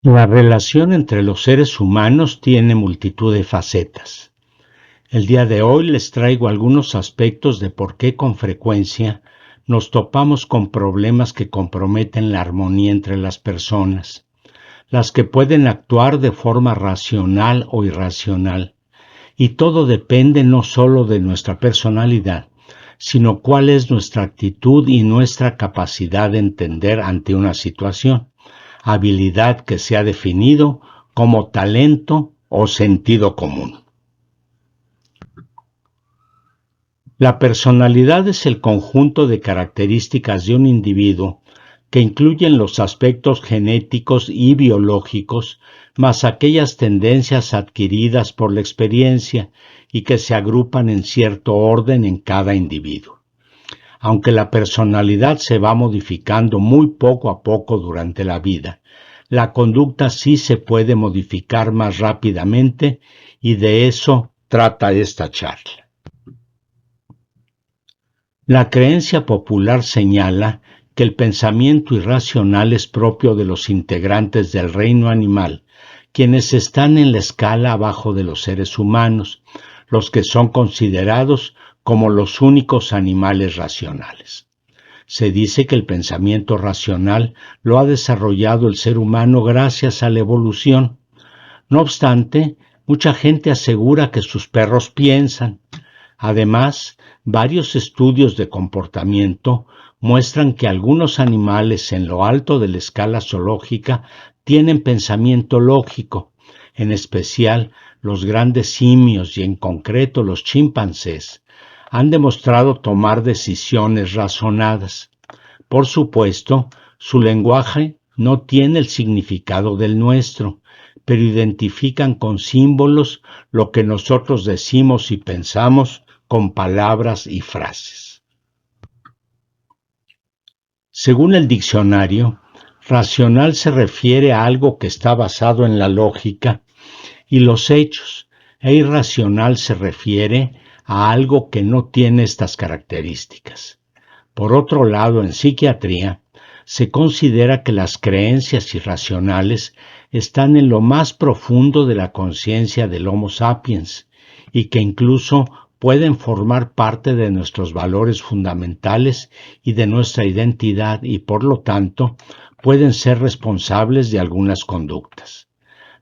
La relación entre los seres humanos tiene multitud de facetas. El día de hoy les traigo algunos aspectos de por qué con frecuencia nos topamos con problemas que comprometen la armonía entre las personas, las que pueden actuar de forma racional o irracional, y todo depende no solo de nuestra personalidad, sino cuál es nuestra actitud y nuestra capacidad de entender ante una situación, habilidad que se ha definido como talento o sentido común. La personalidad es el conjunto de características de un individuo que incluyen los aspectos genéticos y biológicos, más aquellas tendencias adquiridas por la experiencia y que se agrupan en cierto orden en cada individuo. Aunque la personalidad se va modificando muy poco a poco durante la vida, la conducta sí se puede modificar más rápidamente y de eso trata esta charla. La creencia popular señala que el pensamiento irracional es propio de los integrantes del reino animal, quienes están en la escala abajo de los seres humanos, los que son considerados como los únicos animales racionales. Se dice que el pensamiento racional lo ha desarrollado el ser humano gracias a la evolución. No obstante, mucha gente asegura que sus perros piensan. Además, varios estudios de comportamiento muestran que algunos animales en lo alto de la escala zoológica tienen pensamiento lógico, en especial los grandes simios y en concreto los chimpancés han demostrado tomar decisiones razonadas. Por supuesto, su lenguaje no tiene el significado del nuestro, pero identifican con símbolos lo que nosotros decimos y pensamos con palabras y frases. Según el diccionario, racional se refiere a algo que está basado en la lógica y los hechos, e irracional se refiere a algo que no tiene estas características. Por otro lado, en psiquiatría, se considera que las creencias irracionales están en lo más profundo de la conciencia del Homo sapiens y que incluso pueden formar parte de nuestros valores fundamentales y de nuestra identidad y, por lo tanto, pueden ser responsables de algunas conductas.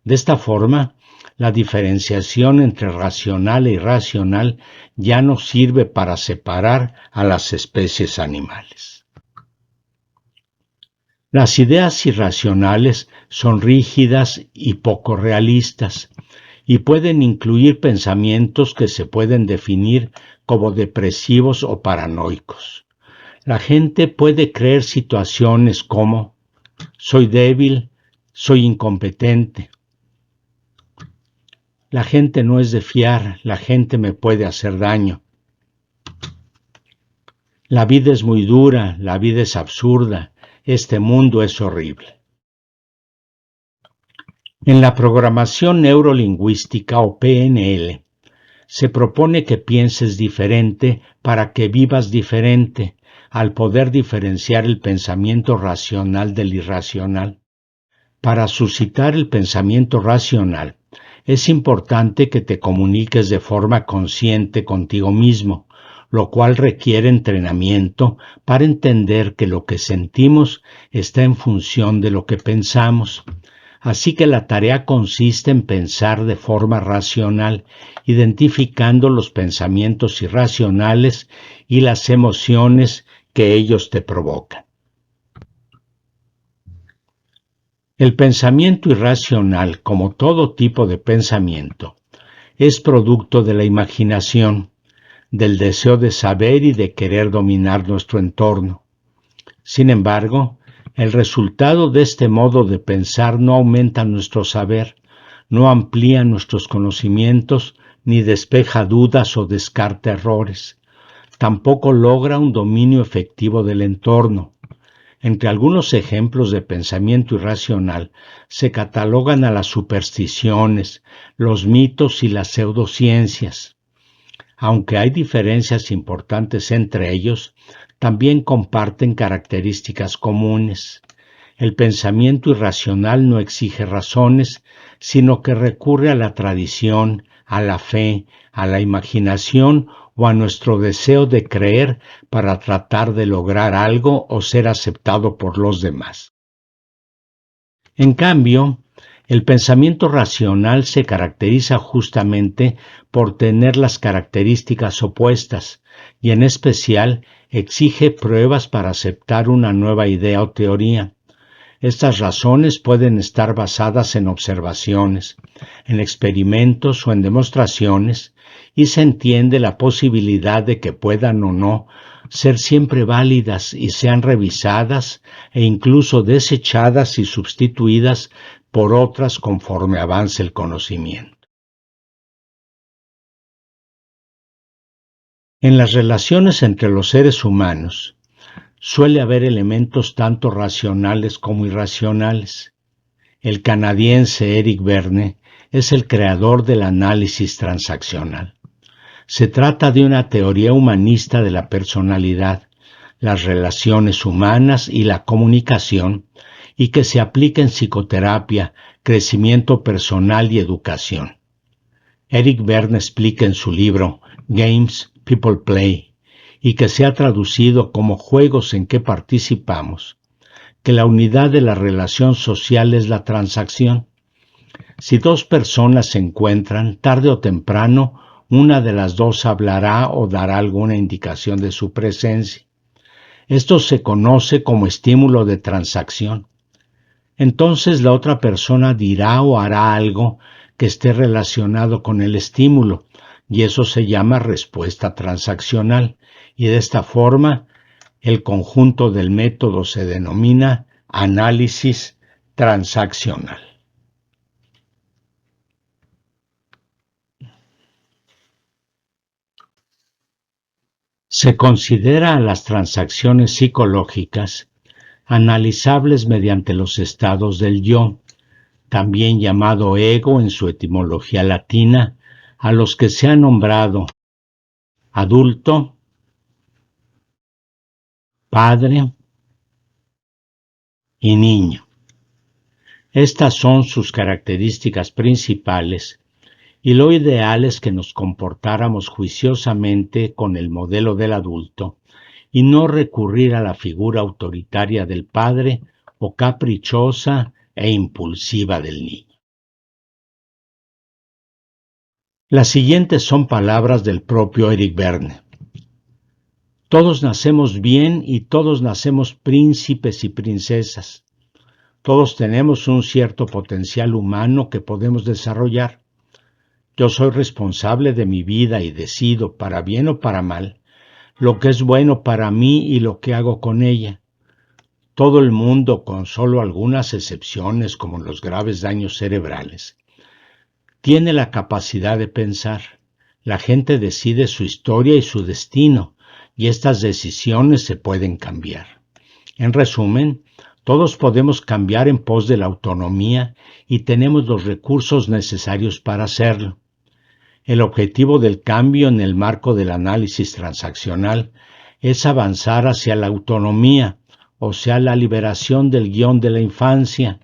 De esta forma, la diferenciación entre racional e irracional ya no sirve para separar a las especies animales. Las ideas irracionales son rígidas y poco realistas y pueden incluir pensamientos que se pueden definir como depresivos o paranoicos. La gente puede creer situaciones como soy débil, soy incompetente. La gente no es de fiar, la gente me puede hacer daño. La vida es muy dura, la vida es absurda, este mundo es horrible. En la programación neurolingüística o PNL, se propone que pienses diferente para que vivas diferente, al poder diferenciar el pensamiento racional del irracional. Para suscitar el pensamiento racional, es importante que te comuniques de forma consciente contigo mismo, lo cual requiere entrenamiento para entender que lo que sentimos está en función de lo que pensamos. Así que la tarea consiste en pensar de forma racional, identificando los pensamientos irracionales y las emociones que ellos te provocan. El pensamiento irracional, como todo tipo de pensamiento, es producto de la imaginación, del deseo de saber y de querer dominar nuestro entorno. Sin embargo, el resultado de este modo de pensar no aumenta nuestro saber, no amplía nuestros conocimientos, ni despeja dudas o descarta errores. Tampoco logra un dominio efectivo del entorno. Entre algunos ejemplos de pensamiento irracional se catalogan a las supersticiones, los mitos y las pseudociencias. Aunque hay diferencias importantes entre ellos, también comparten características comunes. El pensamiento irracional no exige razones, sino que recurre a la tradición, a la fe, a la imaginación o a nuestro deseo de creer para tratar de lograr algo o ser aceptado por los demás. En cambio, el pensamiento racional se caracteriza justamente por tener las características opuestas y en especial exige pruebas para aceptar una nueva idea o teoría. Estas razones pueden estar basadas en observaciones, en experimentos o en demostraciones, y se entiende la posibilidad de que puedan o no ser siempre válidas y sean revisadas e incluso desechadas y sustituidas por otras conforme avance el conocimiento. En las relaciones entre los seres humanos, suele haber elementos tanto racionales como irracionales. El canadiense Eric Berne es el creador del análisis transaccional. Se trata de una teoría humanista de la personalidad, las relaciones humanas y la comunicación, y que se aplica en psicoterapia, crecimiento personal y educación. Eric Berne explica en su libro Games People Play, y que se ha traducido como juegos en que participamos, que la unidad de la relación social es la transacción. Si dos personas se encuentran, tarde o temprano, una de las dos hablará o dará alguna indicación de su presencia. Esto se conoce como estímulo de transacción. Entonces la otra persona dirá o hará algo que esté relacionado con el estímulo, y eso se llama respuesta transaccional, y de esta forma el conjunto del método se denomina análisis transaccional. Se considera a las transacciones psicológicas analizables mediante los estados del yo, también llamado ego en su etimología latina, a los que se ha nombrado adulto, padre y niño. Estas son sus características principales y lo ideal es que nos comportáramos juiciosamente con el modelo del adulto y no recurrir a la figura autoritaria del padre o caprichosa e impulsiva del niño. Las siguientes son palabras del propio Eric Berne. Todos nacemos bien y todos nacemos príncipes y princesas. Todos tenemos un cierto potencial humano que podemos desarrollar. Yo soy responsable de mi vida y decido, para bien o para mal, lo que es bueno para mí y lo que hago con ella. Todo el mundo, con solo algunas excepciones como los graves daños cerebrales, tiene la capacidad de pensar. La gente decide su historia y su destino, y estas decisiones se pueden cambiar. En resumen, todos podemos cambiar en pos de la autonomía y tenemos los recursos necesarios para hacerlo. El objetivo del cambio en el marco del análisis transaccional es avanzar hacia la autonomía, o sea, la liberación del guión de la infancia,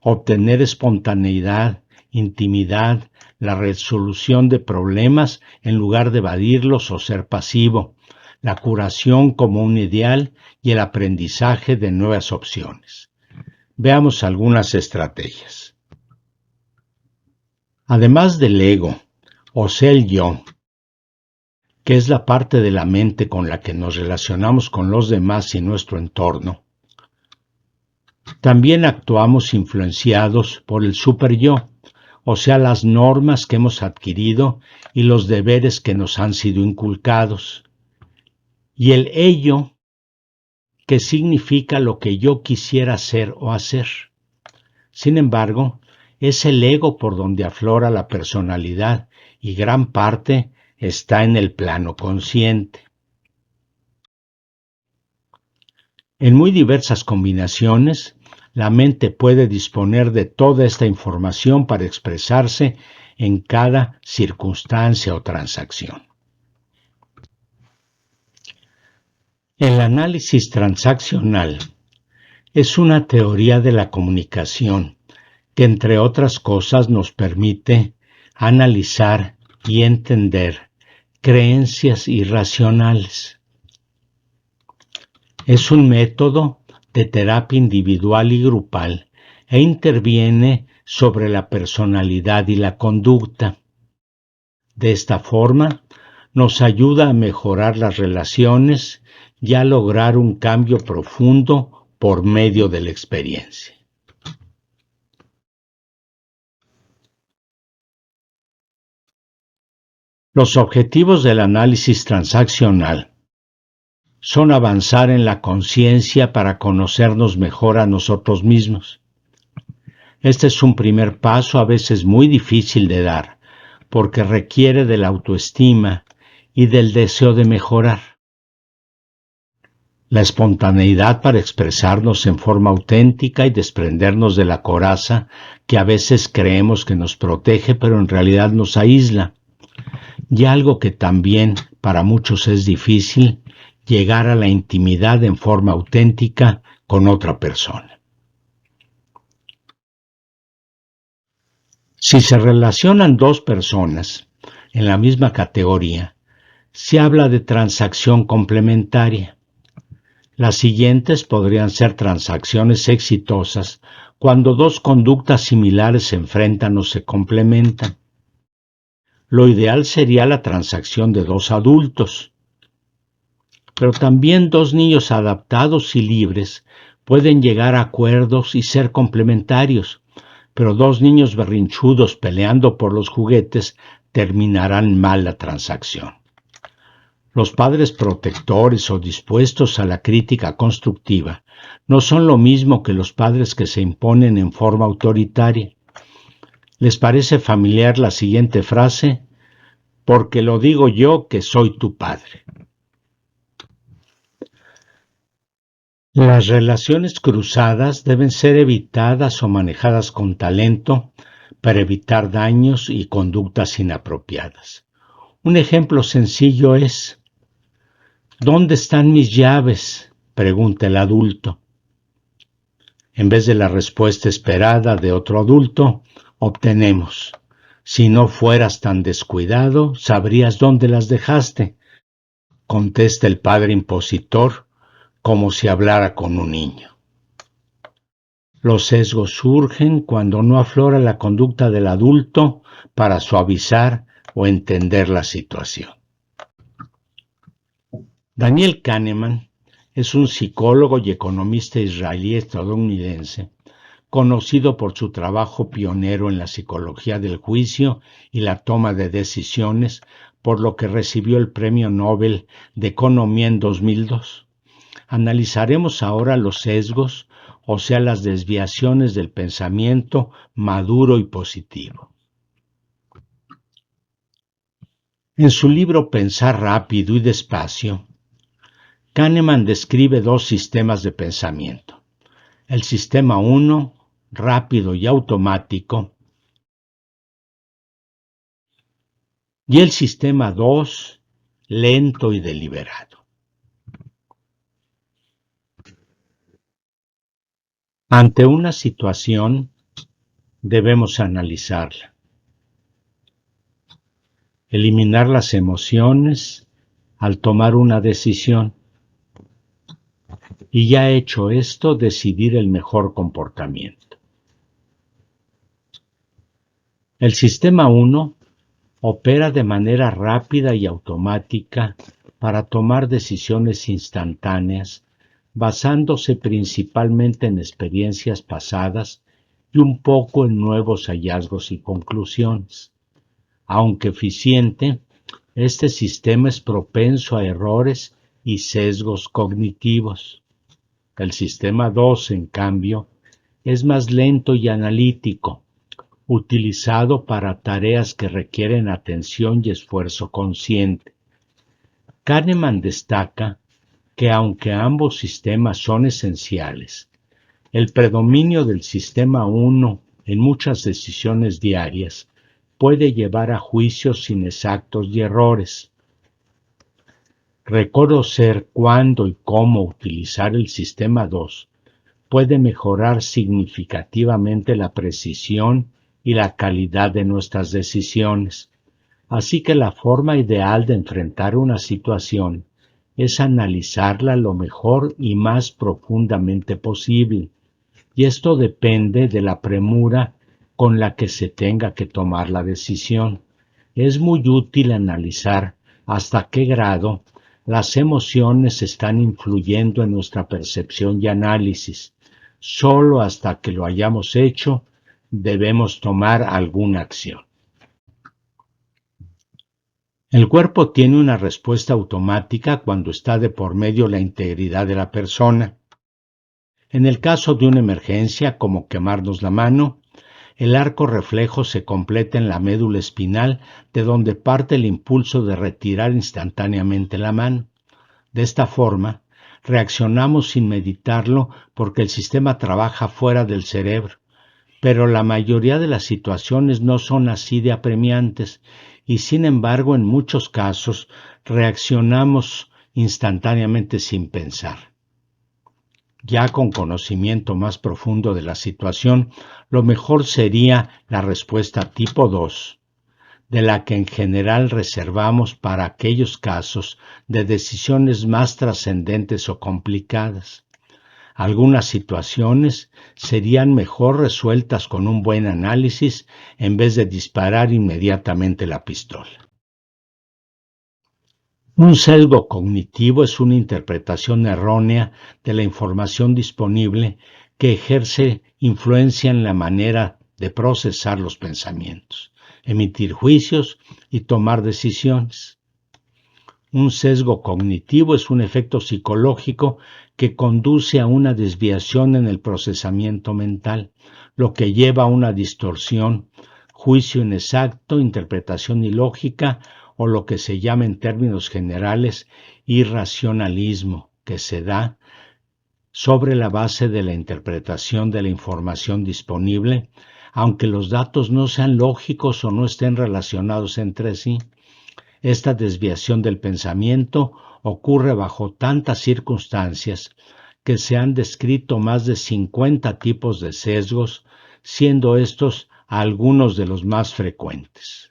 obtener espontaneidad, intimidad, la resolución de problemas en lugar de evadirlos o ser pasivo, la curación como un ideal y el aprendizaje de nuevas opciones. Veamos algunas estrategias. Además del ego, o sea el yo, que es la parte de la mente con la que nos relacionamos con los demás y nuestro entorno, también actuamos influenciados por el superyo, o sea las normas que hemos adquirido y los deberes que nos han sido inculcados, y el ello, que significa lo que yo quisiera ser o hacer. Sin embargo, es el ego por donde aflora la personalidad y gran parte está en el plano consciente. En muy diversas combinaciones, la mente puede disponer de toda esta información para expresarse en cada circunstancia o transacción. El análisis transaccional Es una teoría de la comunicación que, entre otras cosas, nos permite analizar y entender creencias irracionales. Es un método de terapia individual y grupal e interviene sobre la personalidad y la conducta. De esta forma, nos ayuda a mejorar las relaciones y a lograr un cambio profundo por medio de la experiencia. Los objetivos del análisis transaccional son avanzar en la conciencia para conocernos mejor a nosotros mismos. Este es un primer paso a veces muy difícil de dar, porque requiere de la autoestima y del deseo de mejorar. La espontaneidad para expresarnos en forma auténtica y desprendernos de la coraza que a veces creemos que nos protege, pero en realidad nos aísla. Y algo que también para muchos es difícil, llegar a la intimidad en forma auténtica con otra persona. Si se relacionan dos personas en la misma categoría, se habla de transacción complementaria. Las siguientes podrían ser transacciones exitosas cuando dos conductas similares se enfrentan o se complementan. Lo ideal sería la transacción de dos adultos, pero también dos niños adaptados y libres pueden llegar a acuerdos y ser complementarios, pero dos niños berrinchudos peleando por los juguetes terminarán mal la transacción. Los padres protectores o dispuestos a la crítica constructiva no son lo mismo que los padres que se imponen en forma autoritaria. ¿Les parece familiar la siguiente frase? Porque lo digo yo que soy tu padre. Las relaciones cruzadas deben ser evitadas o manejadas con talento para evitar daños y conductas inapropiadas. Un ejemplo sencillo es: ¿dónde están mis llaves?, pregunta el adulto. En vez de la respuesta esperada de otro adulto, obtenemos: si no fueras tan descuidado, sabrías dónde las dejaste, contesta el padre impositor, como si hablara con un niño. Los sesgos surgen cuando no aflora la conducta del adulto para suavizar o entender la situación. Daniel Kahneman es un psicólogo y economista israelí estadounidense, conocido por su trabajo pionero en la psicología del juicio y la toma de decisiones, por lo que recibió el Premio Nobel de Economía en 2002. Analizaremos ahora los sesgos, o sea, las desviaciones del pensamiento maduro y positivo. En su libro Pensar rápido y despacio, Kahneman describe dos sistemas de pensamiento: el sistema 1, rápido y automático, y el sistema 2, lento y deliberado. Ante una situación, debemos analizarla, eliminar las emociones al tomar una decisión, y ya hecho esto, decidir el mejor comportamiento. El sistema 1 opera de manera rápida y automática para tomar decisiones instantáneas, basándose principalmente en experiencias pasadas y un poco en nuevos hallazgos y conclusiones. Aunque eficiente, este sistema es propenso a errores y sesgos cognitivos. El sistema 2, en cambio, es más lento y analítico, utilizado para tareas que requieren atención y esfuerzo consciente. Kahneman destaca que aunque ambos sistemas son esenciales, el predominio del sistema 1 en muchas decisiones diarias puede llevar a juicios inexactos y errores. Reconocer cuándo y cómo utilizar el sistema 2 puede mejorar significativamente la precisión y la calidad de nuestras decisiones. Así que la forma ideal de enfrentar una situación es analizarla lo mejor y más profundamente posible, y esto depende de la premura con la que se tenga que tomar la decisión. Es muy útil analizar hasta qué grado las emociones están influyendo en nuestra percepción y análisis. Solo hasta que lo hayamos hecho, debemos tomar alguna acción. El cuerpo tiene una respuesta automática cuando está de por medio la integridad de la persona. En el caso de una emergencia, como quemarnos la mano, el arco reflejo se completa en la médula espinal, de donde parte el impulso de retirar instantáneamente la mano. De esta forma, reaccionamos sin meditarlo porque el sistema trabaja fuera del cerebro, pero la mayoría de las situaciones no son así de apremiantes y sin embargo en muchos casos reaccionamos instantáneamente sin pensar. Ya con conocimiento más profundo de la situación, lo mejor sería la respuesta tipo 2, de la que en general reservamos para aquellos casos de decisiones más trascendentes o complicadas. Algunas situaciones serían mejor resueltas con un buen análisis en vez de disparar inmediatamente la pistola. Un sesgo cognitivo es una interpretación errónea de la información disponible que ejerce influencia en la manera de procesar los pensamientos, emitir juicios y tomar decisiones. Un sesgo cognitivo es un efecto psicológico que conduce a una desviación en el procesamiento mental, lo que lleva a una distorsión, juicio inexacto, interpretación ilógica o lo que se llama en términos generales irracionalismo, que se da sobre la base de la interpretación de la información disponible, aunque los datos no sean lógicos o no estén relacionados entre sí. Esta desviación del pensamiento ocurre bajo tantas circunstancias que se han descrito más de 50 tipos de sesgos, siendo estos algunos de los más frecuentes.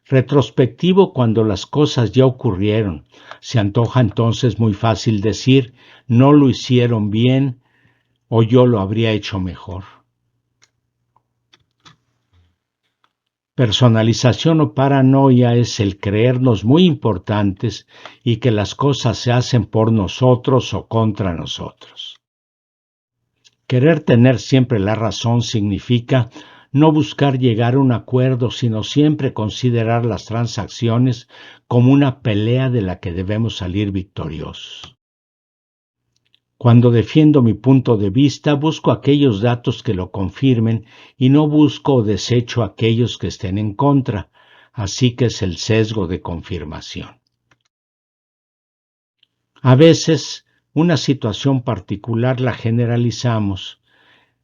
Retrospectivo, cuando las cosas ya ocurrieron, se antoja entonces muy fácil decir, no lo hicieron bien o yo lo habría hecho mejor. Personalización o paranoia es el creernos muy importantes y que las cosas se hacen por nosotros o contra nosotros. Querer tener siempre la razón significa no buscar llegar a un acuerdo, sino siempre considerar las transacciones como una pelea de la que debemos salir victoriosos. Cuando defiendo mi punto de vista, busco aquellos datos que lo confirmen y no busco o desecho aquellos que estén en contra, así que es el sesgo de confirmación. A veces, una situación particular la generalizamos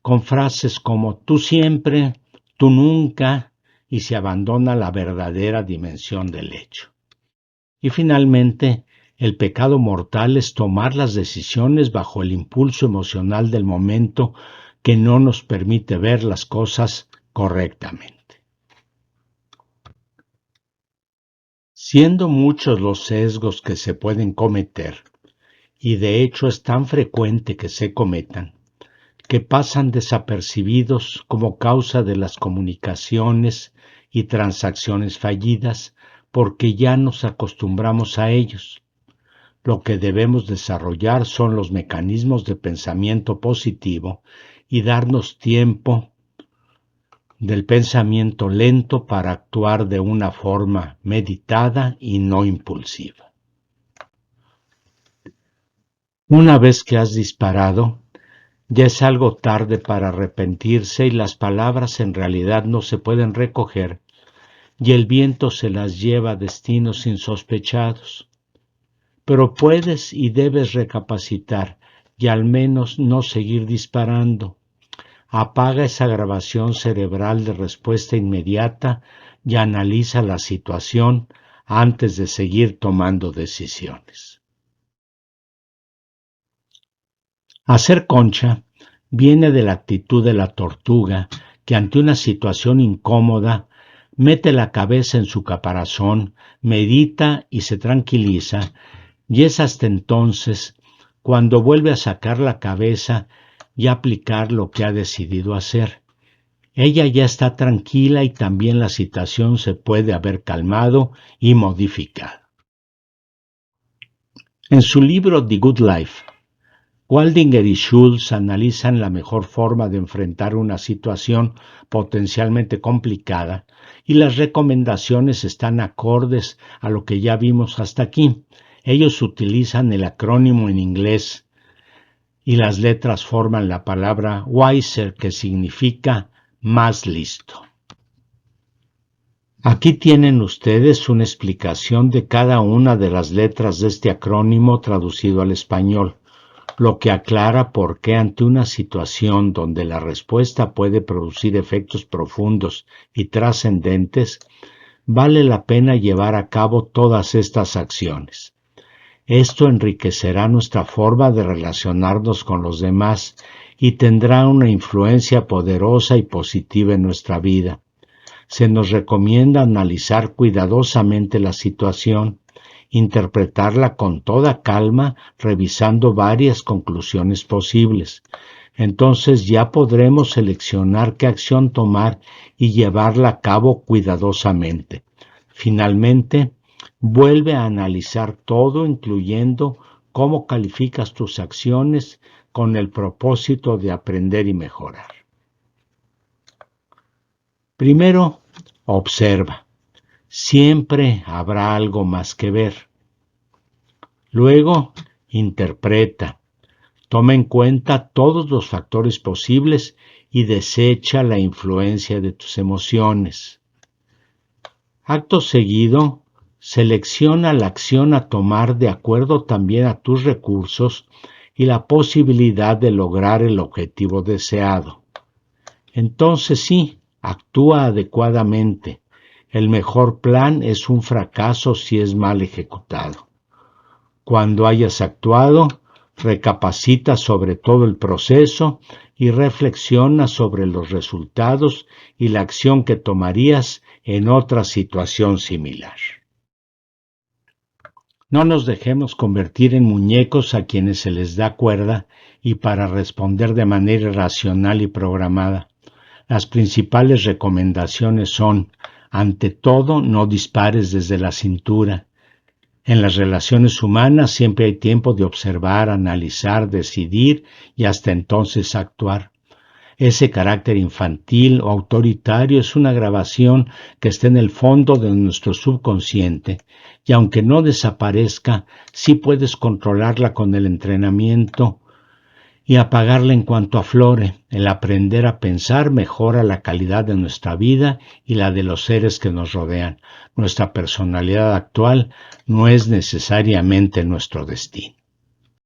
con frases como tú siempre, tú nunca, y se abandona la verdadera dimensión del hecho. Y finalmente, el pecado mortal es tomar las decisiones bajo el impulso emocional del momento que no nos permite ver las cosas correctamente. Siendo muchos los sesgos que se pueden cometer, y de hecho es tan frecuente que se cometan, que pasan desapercibidos como causa de las comunicaciones y transacciones fallidas, porque ya nos acostumbramos a ellos. Lo que debemos desarrollar son los mecanismos de pensamiento positivo y darnos tiempo del pensamiento lento para actuar de una forma meditada y no impulsiva. Una vez que has disparado, ya es algo tarde para arrepentirse y las palabras en realidad no se pueden recoger y el viento se las lleva a destinos insospechados. Pero puedes y debes recapacitar y al menos no seguir disparando. Apaga esa grabación cerebral de respuesta inmediata y analiza la situación antes de seguir tomando decisiones. Hacer concha viene de la actitud de la tortuga que ante una situación incómoda mete la cabeza en su caparazón, medita y se tranquiliza, y es hasta entonces cuando vuelve a sacar la cabeza y aplicar lo que ha decidido hacer. Ella ya está tranquila y también la situación se puede haber calmado y modificado. En su libro The Good Life, Waldinger y Schultz analizan la mejor forma de enfrentar una situación potencialmente complicada y las recomendaciones están acordes a lo que ya vimos hasta aquí. Ellos utilizan el acrónimo en inglés y las letras forman la palabra wiser, que significa más listo. Aquí tienen ustedes una explicación de cada una de las letras de este acrónimo traducido al español, lo que aclara por qué ante una situación donde la respuesta puede producir efectos profundos y trascendentes, vale la pena llevar a cabo todas estas acciones. Esto enriquecerá nuestra forma de relacionarnos con los demás y tendrá una influencia poderosa y positiva en nuestra vida. Se nos recomienda analizar cuidadosamente la situación, interpretarla con toda calma, revisando varias conclusiones posibles. Entonces ya podremos seleccionar qué acción tomar y llevarla a cabo cuidadosamente. Finalmente, vuelve a analizar todo, incluyendo cómo calificas tus acciones con el propósito de aprender y mejorar. Primero, observa. Siempre habrá algo más que ver. Luego, interpreta. Toma en cuenta todos los factores posibles y desecha la influencia de tus emociones. Acto seguido, selecciona la acción a tomar de acuerdo también a tus recursos y la posibilidad de lograr el objetivo deseado. Entonces sí, actúa adecuadamente. El mejor plan es un fracaso si es mal ejecutado. Cuando hayas actuado, recapacita sobre todo el proceso y reflexiona sobre los resultados y la acción que tomarías en otra situación similar. No nos dejemos convertir en muñecos a quienes se les da cuerda y para responder de manera racional y programada. Las principales recomendaciones son: ante todo, no dispares desde la cintura. En las relaciones humanas siempre hay tiempo de observar, analizar, decidir y hasta entonces actuar. Ese carácter infantil o autoritario es una grabación que está en el fondo de nuestro subconsciente y aunque no desaparezca, sí puedes controlarla con el entrenamiento y apagarla en cuanto aflore. El aprender a pensar mejora la calidad de nuestra vida y la de los seres que nos rodean. Nuestra personalidad actual no es necesariamente nuestro destino.